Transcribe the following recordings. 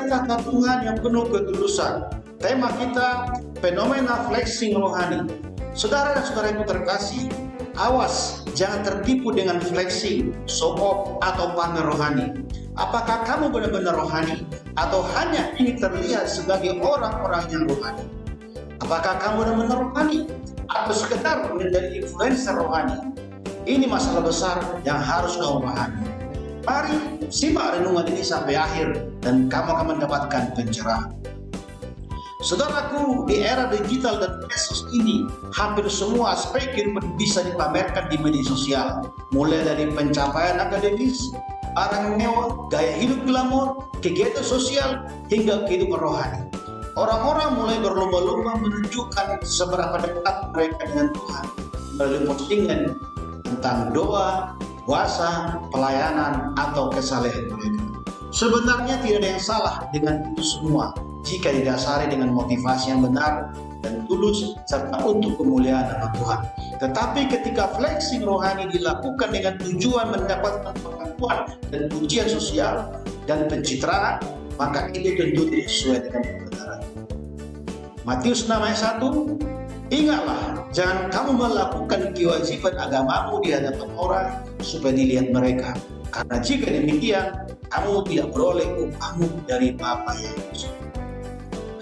dari kata Tuhan yang penuh ketulusan. Tema kita, fenomena flexing rohani. Saudara dan saudara yang terkasih, awas jangan tertipu dengan flexing, show off, atau pamer rohani. Apakah kamu benar-benar rohani atau hanya ingin terlihat sebagai orang-orang yang rohani? Apakah kamu benar-benar rohani atau sekedar menjadi influencer rohani? Ini masalah besar yang harus kamu pahami. Mari simak renungan ini sampai akhir dan kamu akan mendapatkan pencerahan. Saudaraku, di era digital dan medsos ini, hampir semua aspek kehidupan bisa dipamerkan di media sosial. Mulai dari pencapaian akademis, barang mewah, gaya hidup glamor, kegiatan sosial, hingga kehidupan rohani. Orang-orang mulai berlomba-lomba menunjukkan seberapa dekat mereka dengan Tuhan melalui postingan tentang doa, puasa, pelayanan, atau kesalehan mereka. Sebenarnya tidak ada yang salah dengan itu semua jika didasari dengan motivasi yang benar dan tulus serta untuk kemuliaan nama Tuhan. Tetapi ketika flexing rohani dilakukan dengan tujuan mendapatkan pengakuan dan pujian sosial dan pencitraan, maka itu tentu tidak sesuai dengan kebenaran. Matius 6 ayat 1, ingatlah, jangan kamu melakukan kewajiban agamamu di hadapan orang supaya dilihat mereka. Karena jika demikian, kamu tidak beroleh upahmu dari Bapa yang di surga.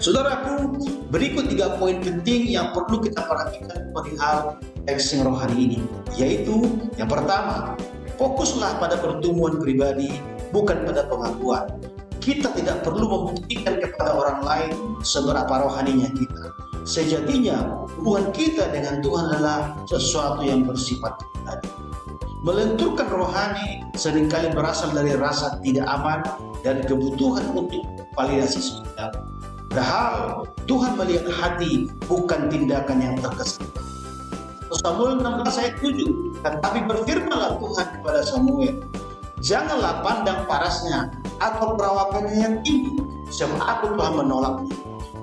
Saudaraku, berikut 3 poin penting yang perlu kita perhatikan perihal flexing rohani ini, yaitu yang pertama, fokuslah pada pertumbuhan pribadi, bukan pada pengakuan. Kita tidak perlu membuktikan kepada orang lain seberapa rohaninya kita. Sejatinya, hubungan kita dengan Tuhan adalah sesuatu yang bersifat pribadi. Melenturkan rohani seringkali berasal dari rasa tidak aman dan kebutuhan untuk validasi sosial. Padahal Tuhan melihat hati, bukan tindakan yang terkesan. Samuel 16 ayat 7, tetapi berfirmanlah Tuhan kepada Samuel, janganlah pandang parasnya atau perawakannya yang tinggi, sebab aku telah menolaknya.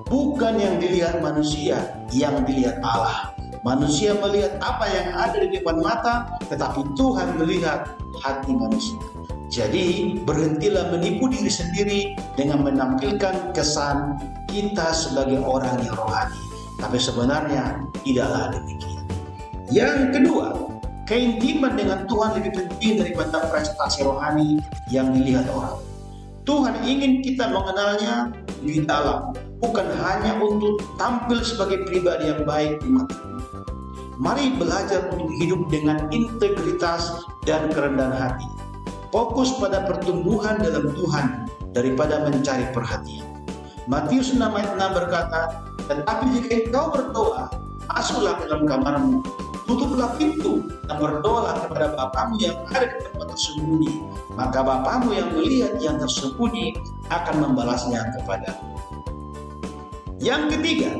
Bukan yang dilihat manusia, yang dilihat Allah. Manusia melihat apa yang ada di depan mata, tetapi Tuhan melihat hati manusia. Jadi, berhentilah menipu diri sendiri dengan menampilkan kesan kita sebagai orang yang rohani. Tapi sebenarnya tidaklah demikian. Yang kedua, keintiman dengan Tuhan lebih penting daripada prestasi rohani yang dilihat orang. Tuhan ingin kita mengenalnya lebih dalam, bukan hanya untuk tampil sebagai pribadi yang baik di mata. Mari belajar untuk hidup dengan integritas dan kerendahan hati. Fokus pada pertumbuhan dalam Tuhan daripada mencari perhatian. Matius 6 ayat 6 berkata, tetapi jika engkau berdoa, masuklah ke dalam kamarmu, tutuplah pintu dan berdoalah kepada Bapamu yang ada di tempat tersembunyi, maka Bapamu yang melihat yang tersembunyi akan membalasnya kepadamu. Yang ketiga,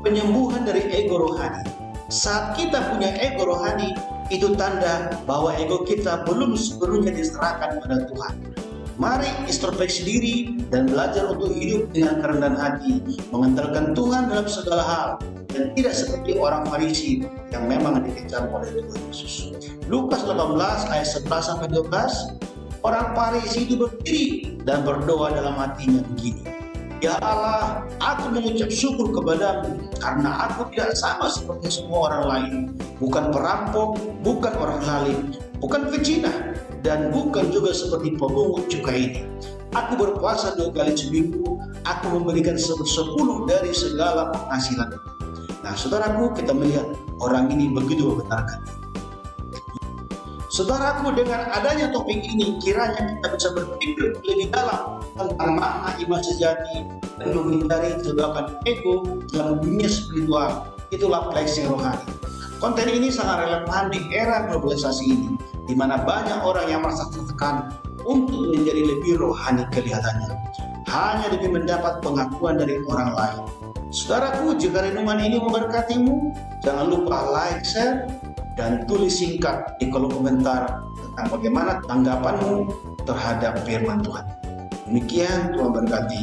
penyembuhan dari ego rohani. Saat kita punya ego rohani, itu tanda bahwa ego kita belum sepenuhnya diserahkan pada Tuhan. Mari introspeksi diri dan belajar untuk hidup dengan kerendahan hati, mengandalkan Tuhan dalam segala hal, dan tidak seperti orang Farisi yang memang dikecam oleh Tuhan Yesus. Lukas 18 ayat 11-12, orang Farisi itu berdiri dan berdoa dalam hatinya begini, ya Allah, aku mengucap syukur kepadamu karena aku tidak sama seperti semua orang lain, bukan perampok, bukan orang zalim, bukan pezina, dan bukan juga seperti pemungut cukai ini. Aku berpuasa 2 kali seminggu, aku memberikan 10 dari segala penghasilan. Nah, saudaraku, kita melihat orang ini begitu membenarkan. Saudaraku, dengan adanya topik ini, kiranya kita bisa berpikir lebih dalam tentang makna iman sejati dan menghindari jebakan ego dalam dunia spiritual. Itulah flexing rohani. Konten ini sangat relevan di era globalisasi ini, di mana banyak orang yang merasa tertekan untuk menjadi lebih rohani kelihatannya, hanya demi mendapat pengakuan dari orang lain. Saudaraku, jika renungan ini memberkatimu, jangan lupa like, share, dan tulis singkat di kolom komentar tentang bagaimana tanggapanmu terhadap firman Tuhan. Demikian, Tuhan berkati.